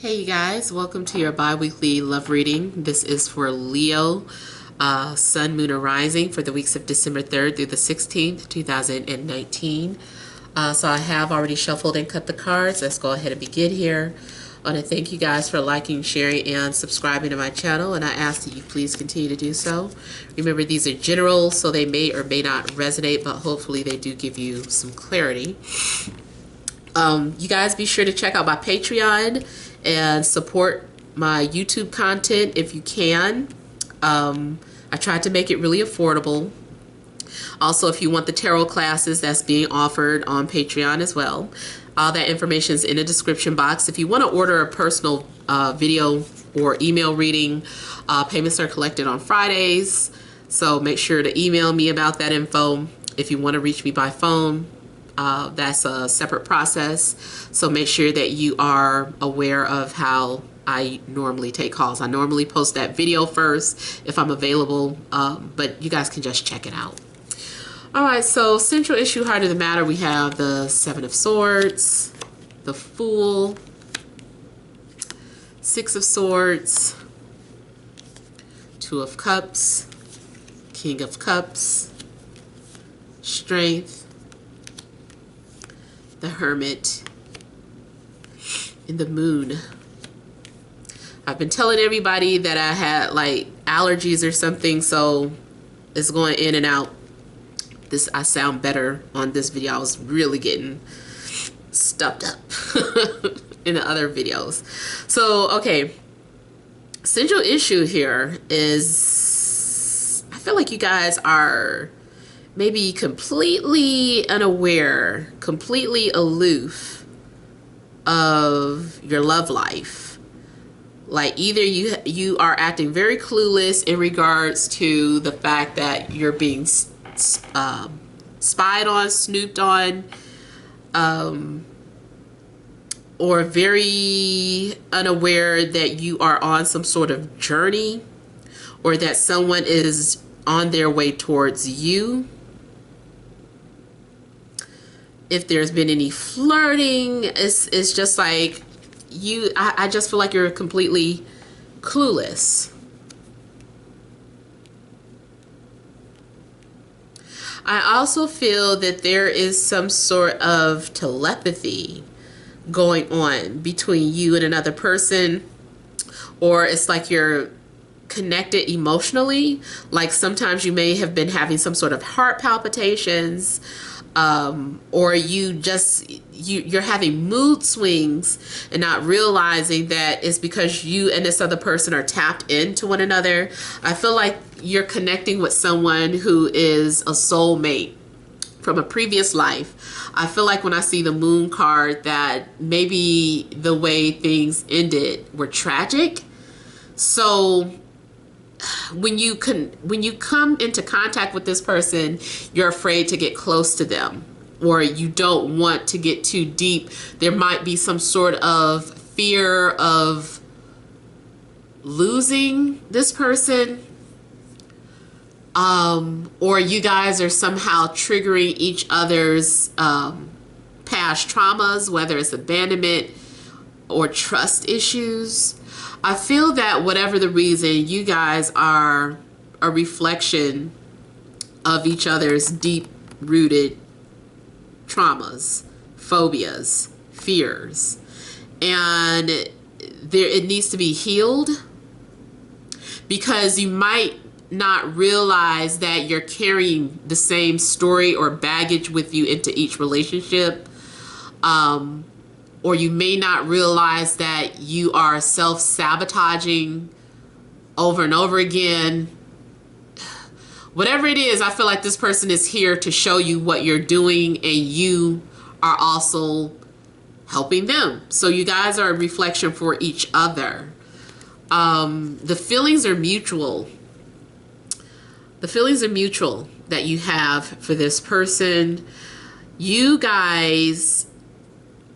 Hey you guys, welcome to your bi-weekly love reading. This is for Leo, Sun, Moon, or Rising for the weeks of December 3rd through the 16th, 2019. So I have already shuffled and cut the cards. Let's go ahead and begin here. I want to thank you guys for liking, sharing, and subscribing to my channel, and I ask that you please continue to do so. Remember, these are general, so they may or may not resonate, but hopefully they do give you some clarity. You guys be sure to check out my Patreon and support my YouTube content if you can. I tried to make it really affordable. Also, if you want the tarot classes, that's being offered on Patreon as well. All that information is in the description box. If you want to order a personal video or email reading, payments are collected on Fridays. So make sure to email me about that info. If you want to reach me by phone, that's a separate process. So make sure that you are aware of how I normally take calls. I normally post that video first if I'm available, but you guys can just check it out. All right, so central issue, heart of the matter, we have the Seven of Swords, the Fool, Six of Swords, Two of Cups, King of Cups, Strength, the Hermit, and the Moon. I've been telling everybody that I had like allergies or something, so it's going in and out. I sound better on this video. I was really getting stuffed up in the other videos. So, okay. Central issue here is I feel like you guys are maybe completely unaware, completely aloof of your love life. Like either you are acting very clueless in regards to the fact that you're being spied on, snooped on, or very unaware that you are on some sort of journey, or that someone is on their way towards you. If there's been any flirting, it's just like I just feel like you're completely clueless. I also feel that there is some sort of telepathy going on between you and another person, or it's like you're connected emotionally. Like sometimes you may have been having some sort of heart palpitations, or you're having mood swings and not realizing that it's because you and this other person are tapped into one another. I feel like you're connecting with someone who is a soulmate from a previous life. I feel like when I see the Moon card that maybe the way things ended were tragic. So when you come into contact with this person, you're afraid to get close to them, or you don't want to get too deep. There might be some sort of fear of losing this person, or you guys are somehow triggering each other's past traumas, whether it's abandonment or trust issues. I feel that whatever the reason, you guys are a reflection of each other's deep-rooted traumas, phobias, fears. And it needs to be healed, because you might not realize that you're carrying the same story or baggage with you into each relationship. Or you may not realize that you are self-sabotaging over and over again. Whatever it is, I feel like this person is here to show you what you're doing, and you are also helping them. So you guys are a reflection for each other. The feelings are mutual. The feelings are mutual that you have for this person. You guys,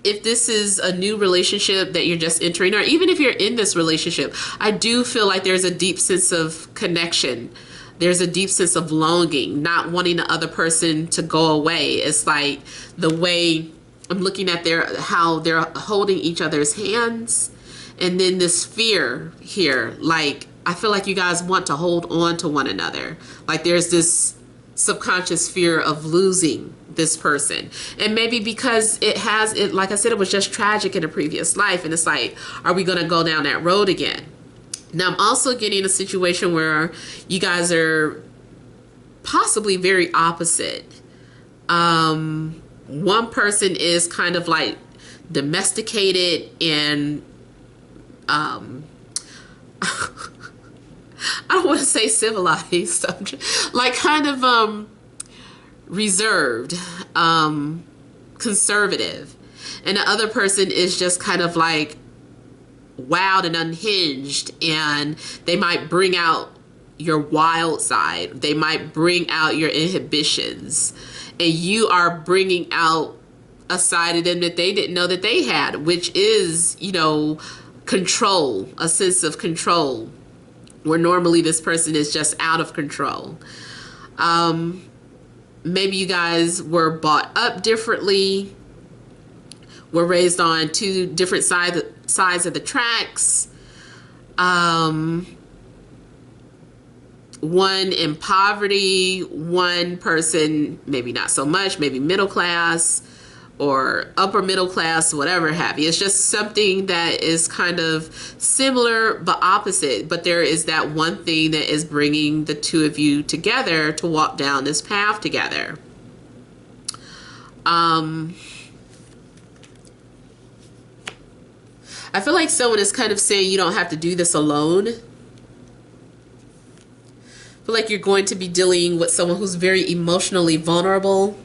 if this is a new relationship that you're just entering, or even if you're in this relationship, I do feel like there's a deep sense of connection. There's a deep sense of longing, not wanting the other person to go away. It's like the way I'm looking at how they're holding each other's hands, And then this fear here, like, I feel like you guys want to hold on to one another. Like there's this subconscious fear of losing this person. And maybe because it, like I said, it was just tragic in a previous life. And it's like, are we going to go down that road again? Now, I'm also getting a situation where you guys are possibly very opposite. One person is kind of like domesticated and I don't want to say civilized, like kind of reserved, conservative, and the other person is just kind of like wild and unhinged, and they might bring out your wild side. They might bring out your inhibitions, and you are bringing out a side of them that they didn't know that they had, which is, you know, control, a sense of control, where normally this person is just out of control. Maybe you guys were brought up differently, were raised on two different sides of the tracks. One in poverty, one person maybe not so much, maybe middle class or upper middle class, whatever have you. It's just something that is kind of similar but opposite. But there is that one thing that is bringing the two of you together to walk down this path together. I feel like someone is kind of saying you don't have to do this alone. I feel like you're going to be dealing with someone who's very emotionally vulnerable,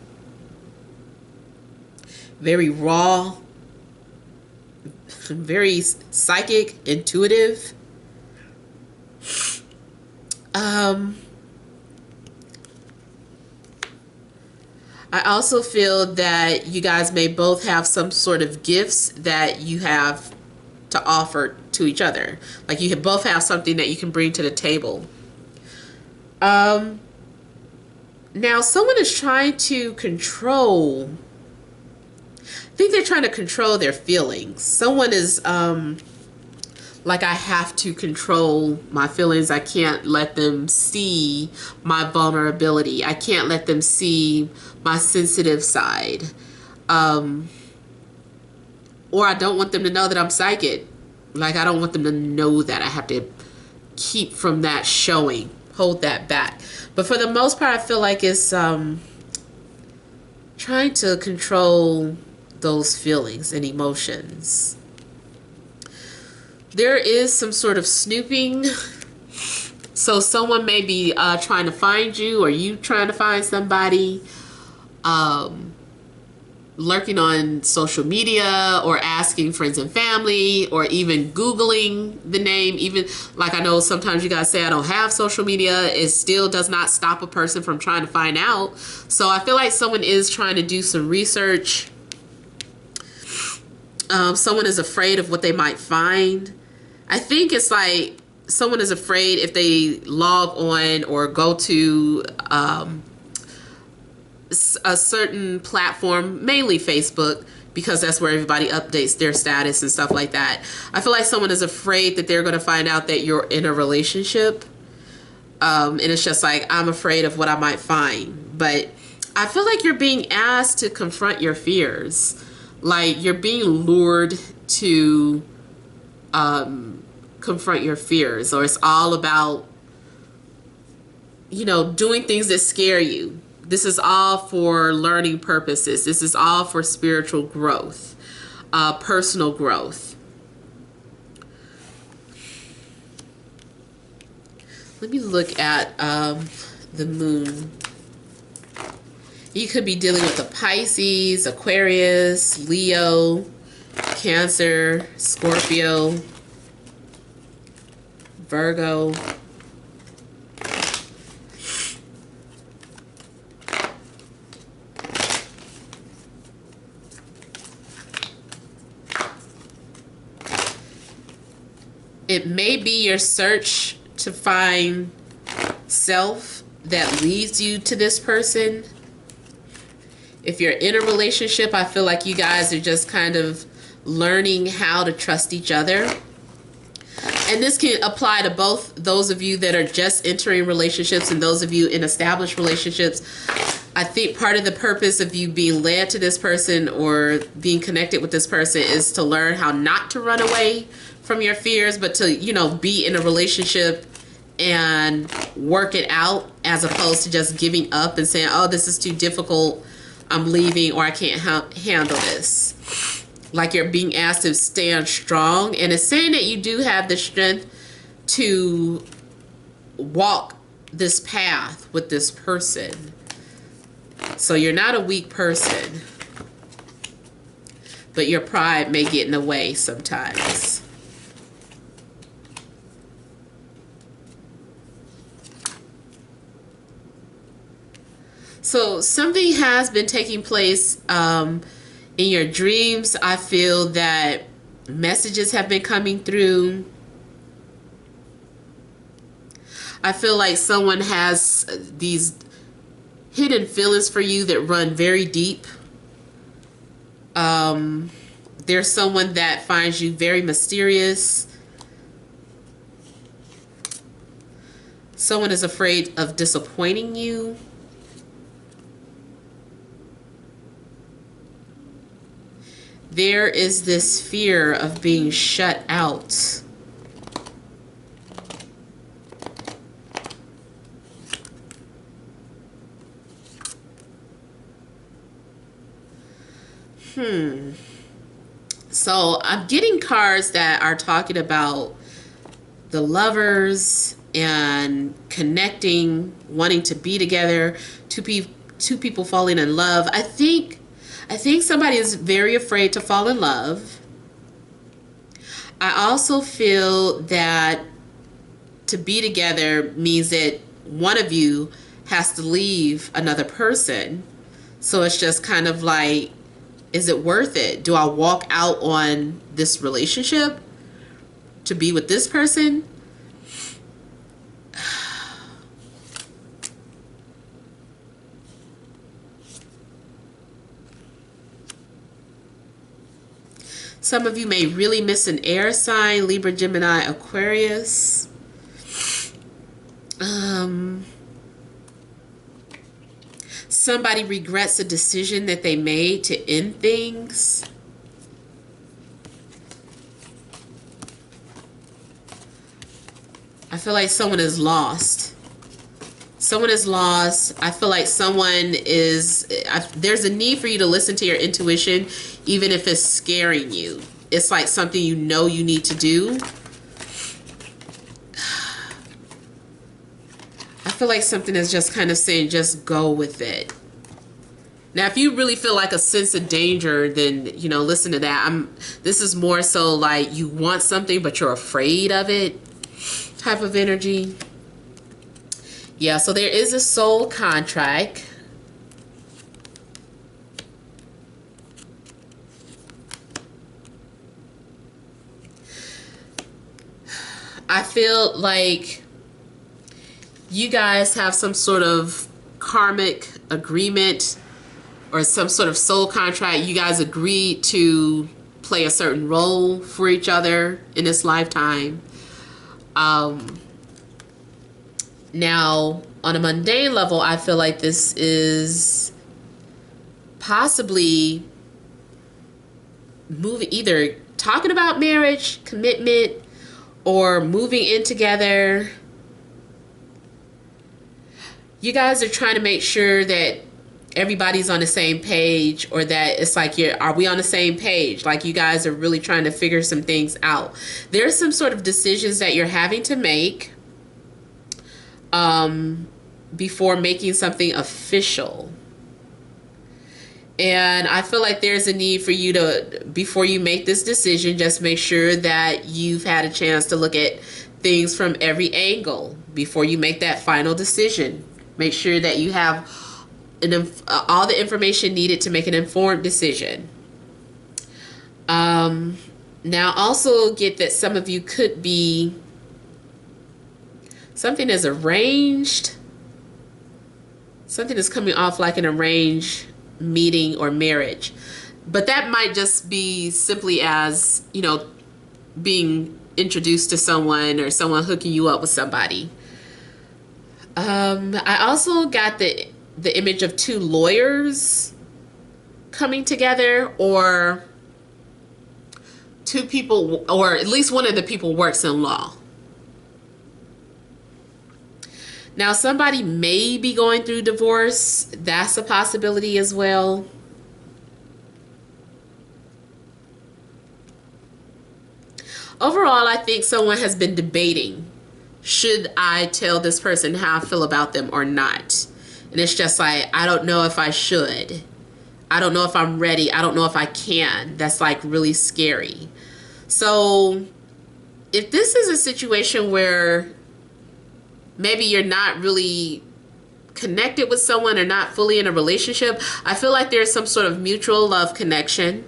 very raw, very psychic, intuitive. I also feel that you guys may both have some sort of gifts that you have to offer to each other. Like you both have something that you can bring to the table. Now someone is trying to control, I think they're trying to control their feelings. Someone is like, I have to control my feelings. I can't let them see my vulnerability. I can't let them see my sensitive side. Or I don't want them to know that I'm psychic. Like, I don't want them to know that. I have to keep from that showing, hold that back. But for the most part, I feel like it's trying to control those feelings and emotions. There is some sort of snooping. So someone may be trying to find you, or you trying to find somebody, lurking on social media, or asking friends and family, or even Googling the name. Even like, I know sometimes you guys say I don't have social media. It still does not stop a person from trying to find out. So I feel like someone is trying to do some research. Someone is afraid of what they might find. I think it's like someone is afraid if they log on or go to a certain platform, mainly Facebook, because that's where everybody updates their status and stuff like that. I feel like someone is afraid that they're going to find out that you're in a relationship. And it's just like, I'm afraid of what I might find. But I feel like you're being asked to confront your fears. Like, you're being lured to confront your fears. Or it's all about, you know, doing things that scare you. This is all for learning purposes. This is all for spiritual growth, personal growth. Let me look at the moon. You could be dealing with a Pisces, Aquarius, Leo, Cancer, Scorpio, Virgo. It may be your search to find self that leads you to this person. If you're in a relationship, I feel like you guys are just kind of learning how to trust each other. And this can apply to both those of you that are just entering relationships and those of you in established relationships. I think part of the purpose of you being led to this person or being connected with this person is to learn how not to run away from your fears, but to, you know, be in a relationship and work it out, as opposed to just giving up and saying, oh, this is too difficult, I'm leaving, or I can't handle this. Like you're being asked to stand strong, and it's saying that you do have the strength to walk this path with this person. So you're not a weak person, but your pride may get in the way sometimes. So something has been taking place in your dreams. I feel that messages have been coming through. I feel like someone has these hidden feelings for you that run very deep. There's someone that finds you very mysterious. Someone is afraid of disappointing you. There is this fear of being shut out. So I'm getting cards that are talking about the lovers and connecting, wanting to be together, two people falling in love. I think somebody is very afraid to fall in love. I also feel that to be together means that one of you has to leave another person. So it's just kind of like, is it worth it? Do I walk out on this relationship to be with this person? Some of you may really miss an air sign, Libra, Gemini, Aquarius. Somebody regrets a decision that they made to end things. I feel like someone is lost. Someone is lost. I feel like someone is... there's a need for you to listen to your intuition, even if it's scaring you. It's like something you know you need to do. I feel like something is just kind of saying, just go with it. Now, if you really feel like a sense of danger, then, you know, listen to that. This is more so like you want something, but you're afraid of it type of energy. Yeah, so there is a soul contract. I feel like you guys have some sort of karmic agreement or some sort of soul contract. You guys agreed to play a certain role for each other in this lifetime. Now, on a mundane level, I feel like this is possibly moving, either talking about marriage, commitment, or moving in together. You guys are trying to make sure that everybody's on the same page, or that it's like, are we on the same page? Like you guys are really trying to figure some things out. There's some sort of decisions that you're having to make before making something official. And I feel like there's a need for you to, before you make this decision, just make sure that you've had a chance to look at things from every angle before you make that final decision. Make sure that you have all the information needed to make an informed decision. Now also get that some of you could be, something is arranged. Something is coming off like an arranged meeting or marriage. But that might just be simply as, you know, being introduced to someone or someone hooking you up with somebody. I also got the image of two lawyers coming together, or two people, or at least one of the people works in law. Now, somebody may be going through divorce. That's a possibility as well. Overall, I think someone has been debating, should I tell this person how I feel about them or not? And it's just like, I don't know if I should. I don't know if I'm ready. I don't know if I can. That's like really scary. So if this is a situation where maybe you're not really connected with someone or not fully in a relationship, I feel like there's some sort of mutual love connection.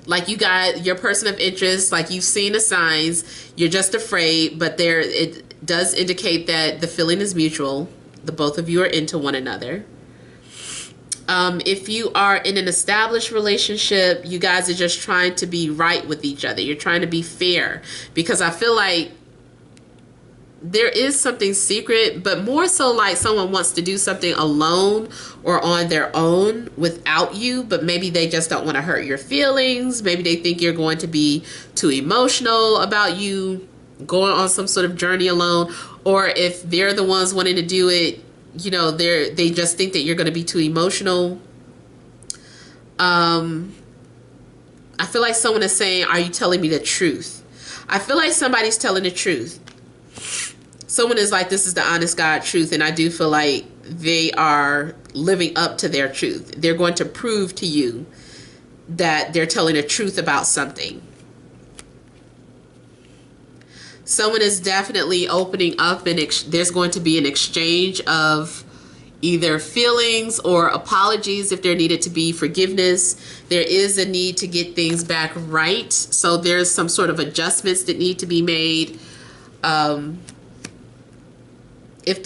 Like you got your person of interest, like you've seen the signs, you're just afraid, but there it does indicate that the feeling is mutual. The both of you are into one another. If you are in an established relationship, you guys are just trying to be right with each other. You're trying to be fair, because I feel like there is something secret, but more so like someone wants to do something alone or on their own without you, but maybe they just don't want to hurt your feelings. Maybe they think you're going to be too emotional about you going on some sort of journey alone, or if they're the ones wanting to do it, you know, they just think that you're going to be too emotional. I feel like someone is saying, are you telling me the truth? I feel like somebody's telling the truth. Someone is like, this is the honest God truth, and I do feel like they are living up to their truth. They're going to prove to you that they're telling the truth about something. Someone is definitely opening up, and there's going to be an exchange of either feelings or apologies if there needed to be forgiveness. There is a need to get things back right. So there's some sort of adjustments that need to be made. If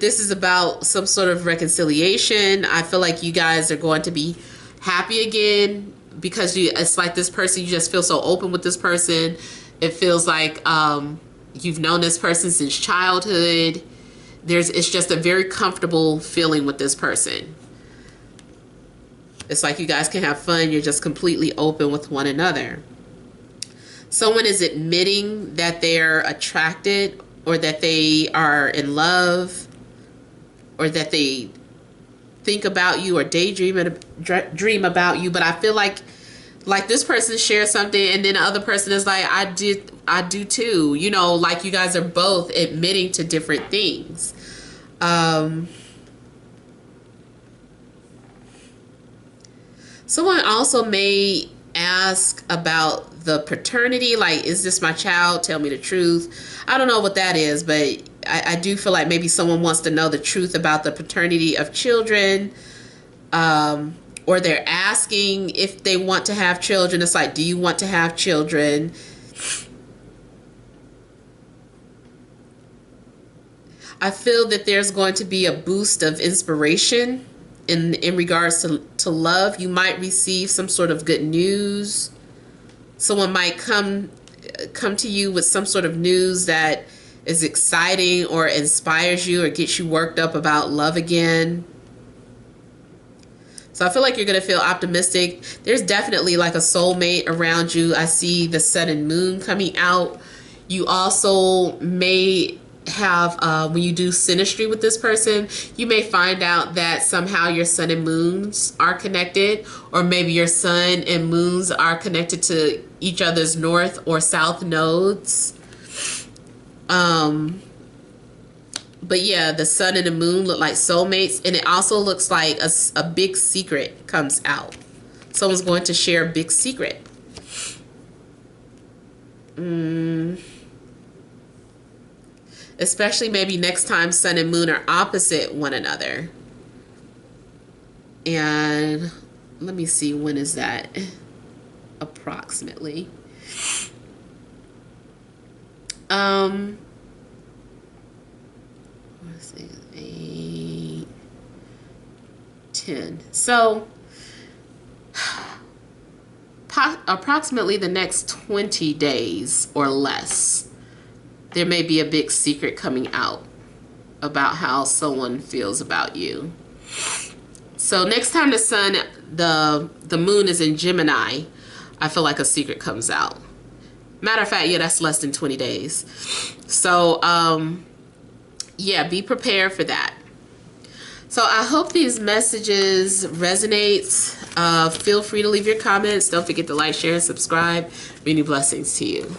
this is about some sort of reconciliation, I feel like you guys are going to be happy again, because it's like this person, you just feel so open with this person. It feels like you've known this person since childhood. It's just a very comfortable feeling with this person. It's like you guys can have fun. You're just completely open with one another. Someone is admitting that they're attracted, or that they are in love, or that they think about you or dream about you. But I feel like this person shares something, and then the other person is like, I do too. You know, like you guys are both admitting to different things. Someone also may ask about the paternity, like, is this my child? Tell me the truth. I don't know what that is, but I do feel like maybe someone wants to know the truth about the paternity of children, or they're asking if they want to have children. It's like, do you want to have children? I feel that there's going to be a boost of inspiration in regards to love. You might receive some sort of good news. Someone might come to you with some sort of news that is exciting or inspires you or gets you worked up about love again. So I feel like you're going to feel optimistic. There's definitely like a soulmate around you. I see the sun and moon coming out. You also may have, when you do synastry with this person, you may find out that somehow your sun and moons are connected, or maybe your sun and moons are connected to each other's north or south nodes. But yeah, the sun and the moon look like soulmates, and it also looks like a big secret comes out. Someone's going to share a big secret. Especially maybe next time sun and moon are opposite one another. And let me see, when is that? Approximately. Let's see, 8, 10. So approximately the next 20 days or less, there may be a big secret coming out about how someone feels about you. So next time the moon is in Gemini, I feel like a secret comes out. Matter of fact, yeah, that's less than 20 days. So, yeah, be prepared for that. So I hope these messages resonate. Feel free to leave your comments. Don't forget to like, share, and subscribe. Many blessings to you.